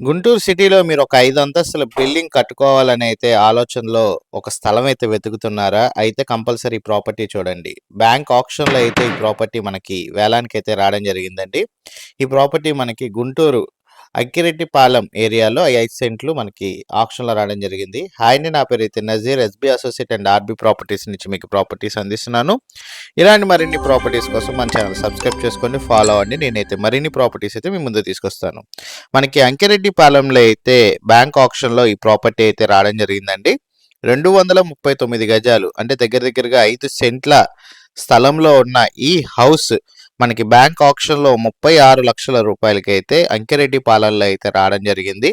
గుంటూరు సిటీలో మీరు ఒక 5 అంతస్తుల బిల్డింగ్ కట్టుకోవాలని అయితే ఆలోచనలో ఒక స్థలం అయితే వెతుకుతున్నారా? అయితే కంపల్సరీ ప్రాపర్టీ చూడండి. బ్యాంక్ ఆక్షన్‌లో అయితే ఈ ప్రాపర్టీ మనకి వేలానికైతే రావడం జరిగిందండి. ఈ ప్రాపర్టీ మనకి గుంటూరు అక్కిరెడ్డిపాలెం ఏరియాలో 5 సెంట్లు మనకి ఆక్షన్‌లో రావడం జరిగింది. హాయ్ అండి, నా పేరైతే Nazeer, SB associate and RB properties నుంచి మీకు ప్రాపర్టీస్ అందిస్తున్నాను. ఇలాంటి మరిన్ని ప్రాపర్టీస్ కోసం మన ఛానల్ సబ్స్క్రైబ్ చేసుకోండి, ఫాలో అవ్వండి. నేనైతే మరిన్ని ప్రాపర్టీస్ అయితే మీ ముందుకు తీసుకొస్తాను. మనకి అంకిరెడ్డిపాలెంలో అయితే బ్యాంక్ ఆక్షన్‌లో ఈ ప్రాపర్టీ అయితే రావడం జరిగిందండి. 239 గజాలు అంటే దగ్గరగా 5 సెంట్ల స్థలంలో ఉన్న ఈ హౌస్ మనకి బ్యాంక్ ఆక్షన్‌లో 36 లక్షల రూపాయలకైతే అంకిరెడ్డిపాలెంలో అయితే రావడం జరిగింది.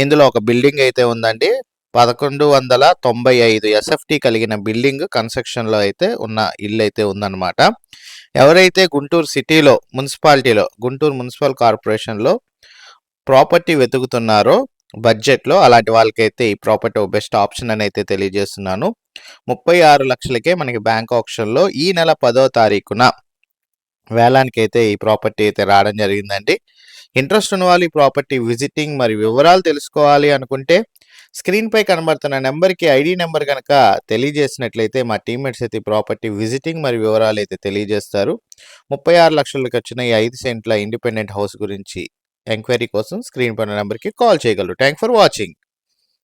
ఇందులో ఒక బిల్డింగ్ అయితే ఉందండి. 1195 ఎస్ఎఫ్టీ కలిగిన బిల్డింగ్ కన్స్ట్రక్షన్‌లో అయితే ఉన్న ఇల్లు అయితే ఉందన్నమాట. ఎవరైతే గుంటూరు సిటీలో గుంటూరు మున్సిపల్ కార్పొరేషన్‌లో ప్రాపర్టీ వెతుకుతున్నారో బడ్జెట్లో, అలాంటి వాళ్ళకైతే ఈ ప్రాపర్టీ బెస్ట్ ఆప్షన్ అని అయితే తెలియజేస్తున్నాను. 36 లక్షలకే మనకి బ్యాంక్ ఆక్షన్లో ఈ నెల 10వ తారీఖున వేలానికైతే ఈ ప్రాపర్టీ అయితే రావడం జరిగిందండి. ఇంట్రెస్ట్ ఉన్న వాళ్ళు ఈ ప్రాపర్టీ విజిటింగ్ మరియు వివరాలు తెలుసుకోవాలి అనుకుంటే స్క్రీన్పై కనబడుతున్న నెంబర్కి ఐడి నెంబర్ కనుక తెలియజేసినట్లయితే మా టీమ్మేట్స్ అయితే ఈ ప్రాపర్టీ విజిటింగ్ మరియు వివరాలు అయితే తెలియజేస్తారు. 36 లక్షలకు వచ్చిన ఈ 5 సెంట్ల ఇండిపెండెంట్ హౌస్ గురించి ఎంక్వైరీ కోసం స్క్రీన్ పైన నెంబర్కి కాల్ చేయగలరు. Thank for watching.